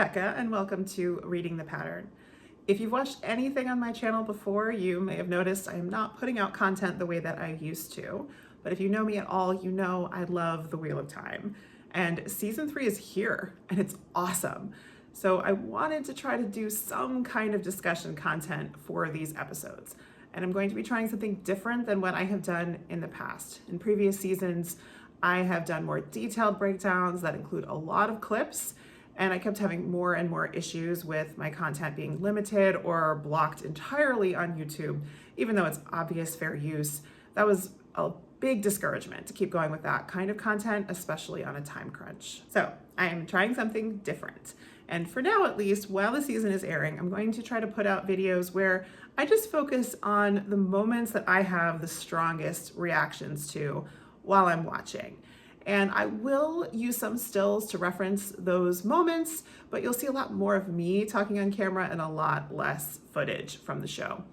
Becca, and welcome to Reading the Pattern. If you've watched anything on my channel before, you may have noticed I am not putting out content the way that I used to, but if you know me at all, you know I love The Wheel of Time. And season 3 is here, and it's awesome. So I wanted to try to do some kind of discussion content for these episodes. And I'm going to be trying something different than what I have done in the past. In previous seasons, I have done more detailed breakdowns that include a lot of clips, and I kept having more and more issues with my content being limited or blocked entirely on YouTube, even though it's obvious fair use. That was a big discouragement to keep going with that kind of content, especially on a time crunch. So I am trying something different. And for now, at least, while the season is airing, I'm going to try to put out videos where I just focus on the moments that I have the strongest reactions to while I'm watching. And I will use some stills to reference those moments, but you'll see a lot more of me talking on camera and a lot less footage from the show.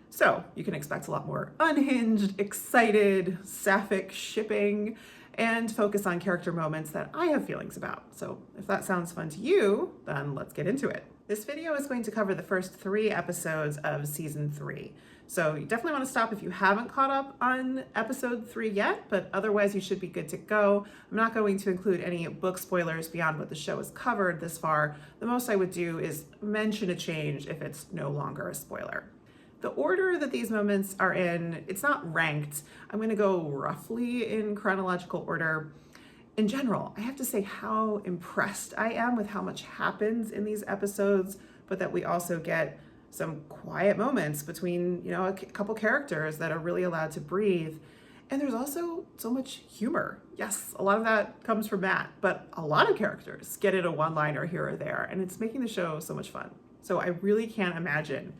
So you can expect a lot more unhinged, excited, sapphic shipping, and focus on character moments that I have feelings about. So if that sounds fun to you, then let's get into it. This video is going to cover the first 3 episodes of season 3. So you definitely want to stop if you haven't caught up on episode 3 yet, but otherwise you should be good to go. I'm not going to include any book spoilers beyond what the show has covered this far. The most I would do is mention a change if it's no longer a spoiler. The order that these moments are in, it's not ranked. I'm going to go roughly in chronological order. In general, I have to say how impressed I am with how much happens in these episodes, but that we also get some quiet moments between, a couple characters that are really allowed to breathe. And there's also so much humor. Yes, a lot of that comes from Matt, but a lot of characters get in a one-liner here or there, and it's making the show so much fun. So I really can't imagine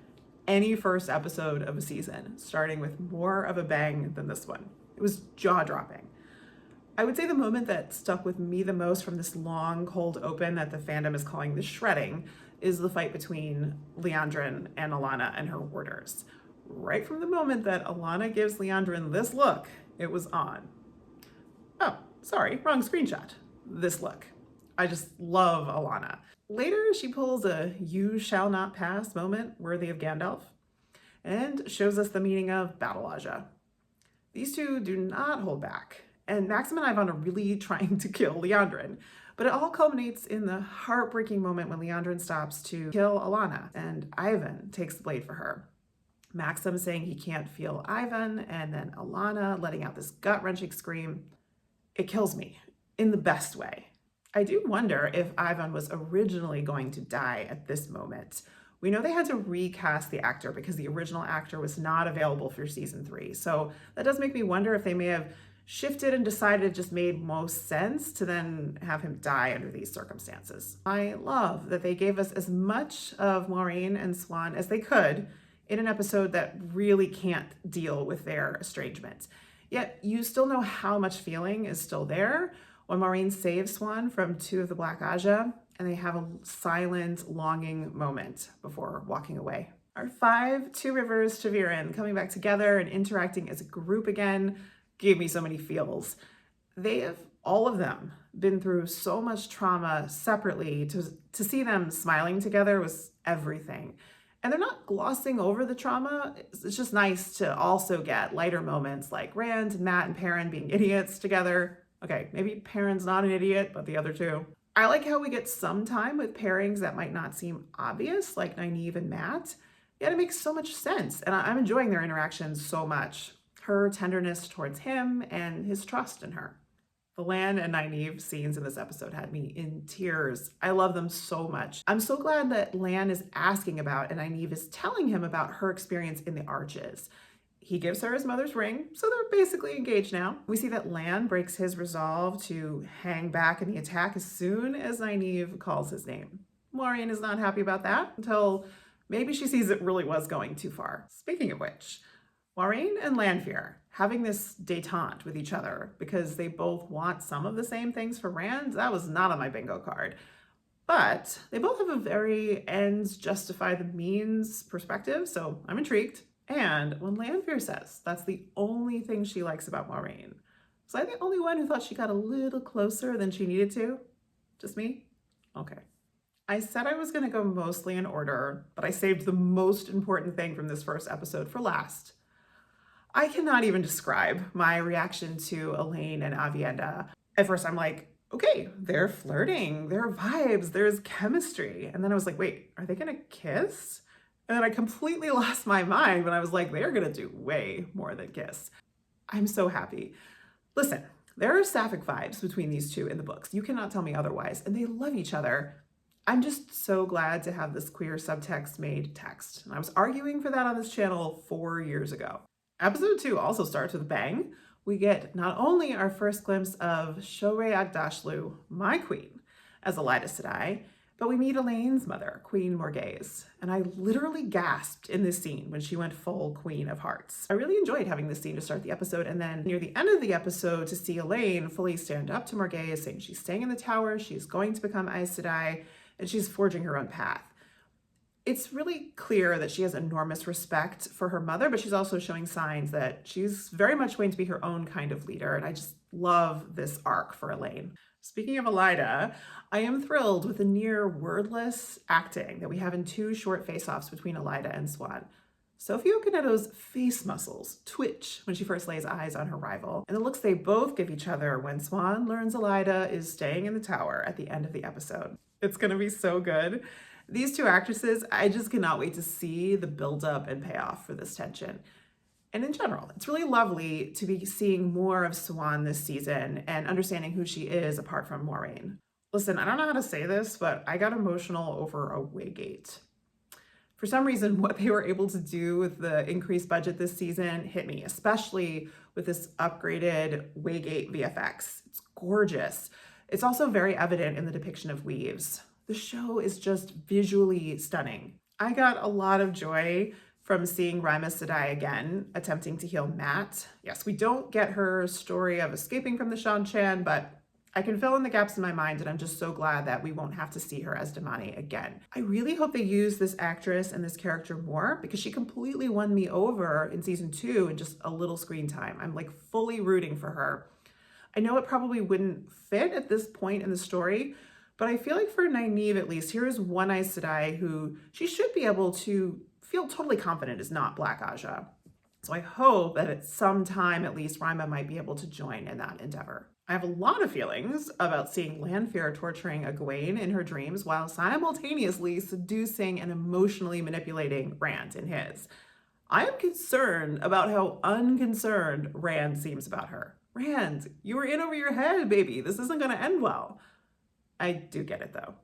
any first episode of a season starting with more of a bang than this one. It was jaw-dropping. I would say the moment that stuck with me the most from this long, cold open that the fandom is calling the shredding is the fight between Liandrin and Alanna and her warders. Right from the moment that Alanna gives Liandrin this look, it was on. Oh, sorry, wrong screenshot. This look. I just love Alanna. Later, she pulls a "you shall not pass" moment worthy of Gandalf and shows us the meaning of Battleaja. These two do not hold back, and Maxim and Ivan are really trying to kill Liandrin, but it all culminates in the heartbreaking moment when Liandrin stops to kill Alanna, and Ivan takes the blade for her. Maxim saying he can't feel Ivan, and then Alanna letting out this gut-wrenching scream. It kills me, in the best way. I do wonder if Ivan was originally going to die at this moment. We know they had to recast the actor because the original actor was not available for season 3. So that does make me wonder if they may have shifted and decided it just made most sense to then have him die under these circumstances. I love that they gave us as much of Maureen and Siuan as they could in an episode that really can't deal with their estrangement. Yet you still know how much feeling is still there when Maureen saves Siuan from 2 of the Black Ajah, and they have a silent, longing moment before walking away. Our 5 Two Rivers ta'veren coming back together and interacting as a group again gave me so many feels. They have, all of them, been through so much trauma separately. To see them smiling together was everything. And they're not glossing over the trauma. It's just nice to also get lighter moments like Rand, Matt, and Perrin being idiots together. Okay, maybe Perrin's not an idiot, but the other two. I like how we get some time with pairings that might not seem obvious, like Nynaeve and Matt. Yet it makes so much sense, and I'm enjoying their interactions so much. Her tenderness towards him and his trust in her. The Lan and Nynaeve scenes in this episode had me in tears. I love them so much. I'm so glad that Lan is asking about and Nynaeve is telling him about her experience in the Arches. He gives her his mother's ring, so they're basically engaged now. We see that Lan breaks his resolve to hang back in the attack as soon as Nynaeve calls his name. Maureen is not happy about that until maybe she sees it really was going too far. Speaking of which, Maureen and Lanfear having this détente with each other because they both want some of the same things for Rand, that was not on my bingo card. But they both have a very ends justify the means perspective, so I'm intrigued. And when Lanfear says that's the only thing she likes about Maureen, was I the only one who thought she got a little closer than she needed to? Just me? Okay. I said I was going to go mostly in order, but I saved the most important thing from this first episode for last. I cannot even describe my reaction to Elaine and Avienda. At first, I'm like, okay, they're flirting, there are vibes, there's chemistry. And then I was like, wait, are they gonna kiss? And then I completely lost my mind when I was like, they're gonna do way more than kiss. I'm so happy. Listen, there are sapphic vibes between these two in the books. You cannot tell me otherwise. And they love each other. I'm just so glad to have this queer subtext made text. And I was arguing for that on this channel 4 years ago. Episode 2 also starts with a bang. We get not only our first glimpse of Shohreh Aghdashloo, my queen, as Elaida Sedai, but we meet Elaine's mother, Queen Morghese. And I literally gasped in this scene when she went full Queen of Hearts. I really enjoyed having this scene to start the episode, and then near the end of the episode to see Elaine fully stand up to Morghese, saying she's staying in the tower, she's going to become Aes Sedai, and she's forging her own path. It's really clear that she has enormous respect for her mother, but she's also showing signs that she's very much going to be her own kind of leader. And I just love this arc for Elaine. Speaking of Elaida, I am thrilled with the near wordless acting that we have in 2 short face-offs between Elaida and Siuan. Sophie Okoneto's face muscles twitch when she first lays eyes on her rival, and the looks they both give each other when Siuan learns Elaida is staying in the tower at the end of the episode. It's gonna be so good. These 2 actresses, I just cannot wait to see the buildup and payoff for this tension. And in general, it's really lovely to be seeing more of Siuan this season and understanding who she is apart from Moiraine. Listen, I don't know how to say this, but I got emotional over a Waygate. For some reason, what they were able to do with the increased budget this season hit me, especially with this upgraded Waygate VFX. It's gorgeous. It's also very evident in the depiction of weaves. The show is just visually stunning. I got a lot of joy from seeing Rima Sedai again, attempting to heal Mat. Yes, we don't get her story of escaping from the Shan-Chan, but I can fill in the gaps in my mind, and I'm just so glad that we won't have to see her as Damani again. I really hope they use this actress and this character more, because she completely won me over in season 2 in just a little screen time. I'm like fully rooting for her. I know it probably wouldn't fit at this point in the story, but I feel like for Nynaeve at least, here is one Aes Sedai who she should be able to feel totally confident is not Black Aja. So I hope that at some time at least Rima might be able to join in that endeavor. I have a lot of feelings about seeing Lanfear torturing Egwene in her dreams while simultaneously seducing and emotionally manipulating Rand in his. I am concerned about how unconcerned Rand seems about her. Rand, you were in over your head, baby. This isn't going to end well. I do get it though.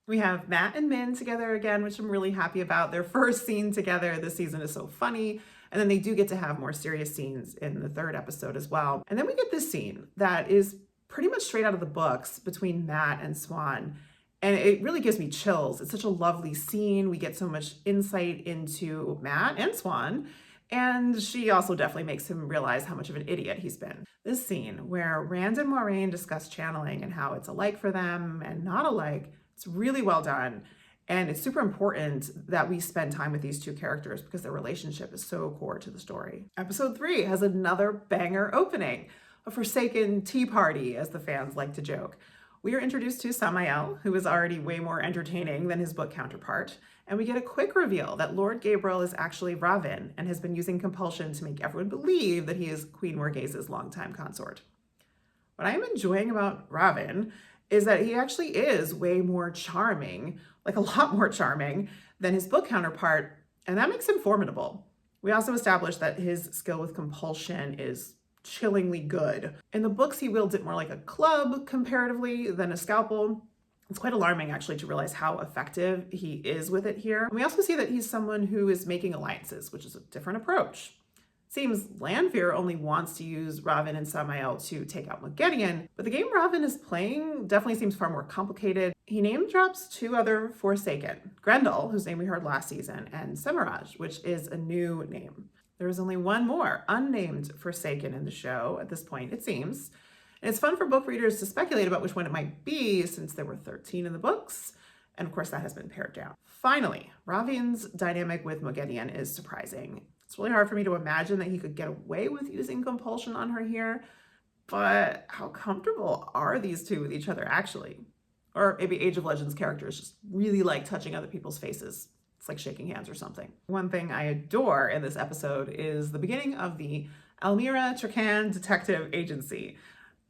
We have Mat and Min together again, which I'm really happy about. Their first scene together this season is so funny. And then they do get to have more serious scenes in the 3rd episode as well. And then we get this scene that is pretty much straight out of the books between Mat and Siuan. And it really gives me chills. It's such a lovely scene. We get so much insight into Mat and Siuan. And she also definitely makes him realize how much of an idiot he's been. This scene where Rand and Moiraine discuss channeling and how it's alike for them and not alike, it's really well done. And it's super important that we spend time with these 2 characters because their relationship is so core to the story. Episode 3 has another banger opening, a Forsaken tea party, as the fans like to joke. We are introduced to Samael, who is already way more entertaining than his book counterpart, and we get a quick reveal that Lord Gaebril is actually Ravin and has been using compulsion to make everyone believe that he is Queen Morghese's longtime consort. What I am enjoying about Ravin is that he actually is way more charming, like a lot more charming than his book counterpart, and that makes him formidable. We also established that his skill with compulsion is chillingly good. In the books, he wields it more like a club comparatively than a scalpel. It's quite alarming actually to realize how effective he is with it here. And we also see that he's someone who is making alliances, which is a different approach. Seems Lanfear only wants to use Ravin and Samael to take out Moghedien, but the game Ravin is playing definitely seems far more complicated. He name drops 2 other Forsaken, Grendel, whose name we heard last season, and Semirhage, which is a new name. There is only one more unnamed Forsaken in the show at this point, it seems. And it's fun for book readers to speculate about which one it might be, since there were 13 in the books, and of course that has been pared down. Finally, Ravin's dynamic with Moghedien is surprising. It's really hard for me to imagine that he could get away with using compulsion on her here, but how comfortable are these 2 with each other actually? Or maybe Age of Legends characters just really like touching other people's faces. It's like shaking hands or something. One thing I adore in this episode is the beginning of the Almira Trakan Detective Agency.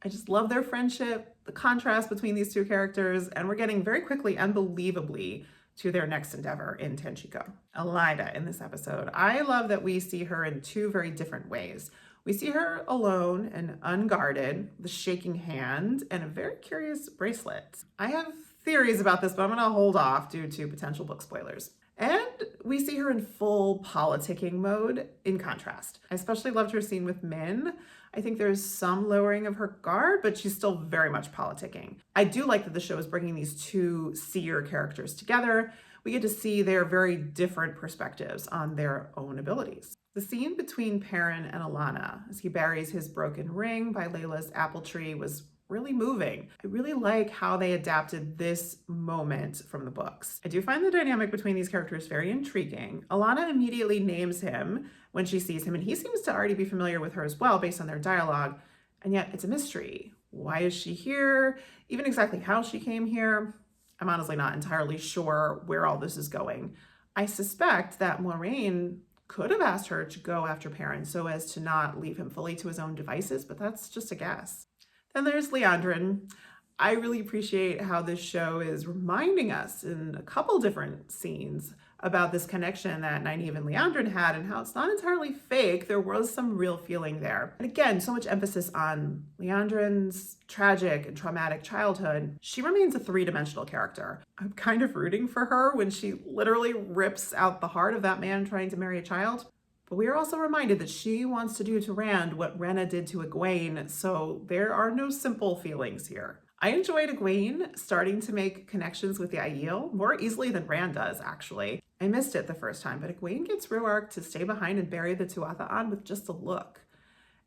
I just love their friendship, the contrast between these two characters, and we're getting very quickly and believably to their next endeavor in Tenchiko. Elida in this episode. I love that we see her in two very different ways. We see her alone and unguarded, with a shaking hand and a very curious bracelet. I have theories about this, but I'm gonna hold off due to potential book spoilers. And we see her in full politicking mode in contrast. I especially loved her scene with Min. I think there's some lowering of her guard, but she's still very much politicking. I do like that the show is bringing these two seer characters together. We get to see their very different perspectives on their own abilities. The scene between Perrin and Alana as he buries his broken ring by Layla's apple tree was really moving. I really like how they adapted this moment from the books. I do find the dynamic between these characters very intriguing. Alana immediately names him when she sees him, and he seems to already be familiar with her as well based on their dialogue, and yet it's a mystery. Why is she here? Even exactly how she came here, I'm honestly not entirely sure where all this is going. I suspect that Moiraine could have asked her to go after Perrin so as to not leave him fully to his own devices, but that's just a guess. Then there's Liandrin. I really appreciate how this show is reminding us in a couple different scenes about this connection that Nynaeve and Liandrin had and how it's not entirely fake. There was some real feeling there. And again, so much emphasis on Liandrin's tragic and traumatic childhood. She remains a three-dimensional character. I'm kind of rooting for her when she literally rips out the heart of that man trying to marry a child. But we are also reminded that she wants to do to Rand what Rhenna did to Egwene, so there are no simple feelings here. I enjoyed Egwene starting to make connections with the Aiel more easily than Rand does, actually. I missed it the first time, but Egwene gets Rhuarc to stay behind and bury the Tuatha with just a look.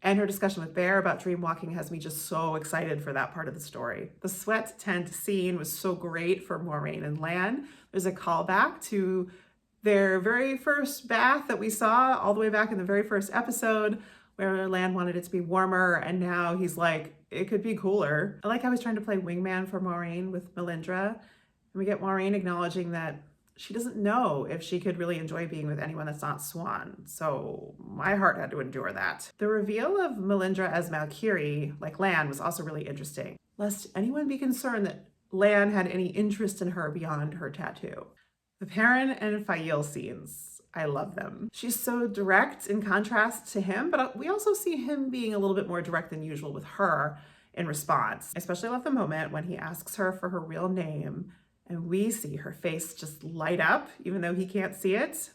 And her discussion with Bear about dreamwalking has me just so excited for that part of the story. The sweat tent scene was so great for Moiraine and Lan. There's a callback to their very first bath that we saw all the way back in the very first episode where Lan wanted it to be warmer, and now he's like, it could be cooler. I like how he's trying to play wingman for Moiraine with Melindra. And we get Moiraine acknowledging that she doesn't know if she could really enjoy being with anyone that's not Swan. So my heart had to endure that. The reveal of Melindra as Malkiri, like Lan, was also really interesting, lest anyone be concerned that Lan had any interest in her beyond her tattoo. The Perrin and Faile scenes, I love them. She's so direct in contrast to him, but we also see him being a little bit more direct than usual with her in response. I especially love the moment when he asks her for her real name and we see her face just light up, even though he can't see it.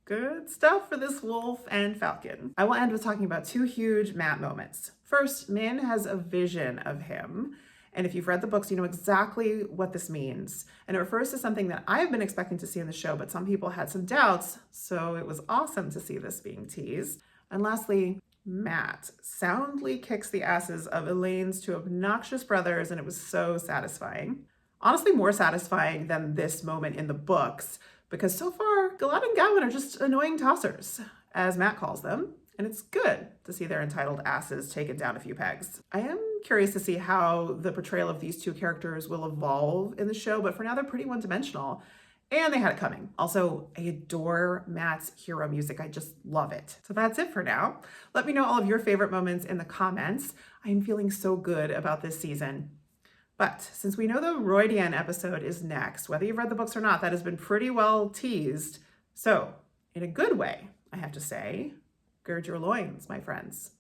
Good stuff for this wolf and falcon. I will end with talking about two huge Mat moments. First, Min has a vision of him. And if you've read the books, you know exactly what this means. And it refers to something that I've been expecting to see in the show, but some people had some doubts, so it was awesome to see this being teased. And lastly, Mat soundly kicks the asses of Elaine's two obnoxious brothers, and it was so satisfying. Honestly, more satisfying than this moment in the books, because so far, Galad and Gawyn are just annoying tossers, as Mat calls them. And it's good to see their entitled asses taken down a few pegs. I am curious to see how the portrayal of these two characters will evolve in the show, but for now they're pretty one-dimensional. And they had it coming. Also, I adore Mat's hero music. I just love it. So that's it for now. Let me know all of your favorite moments in the comments. I'm feeling so good about this season. But since we know the Roydian episode is next, whether you've read the books or not, that has been pretty well teased. So, in a good way, I have to say, gird your loins, my friends.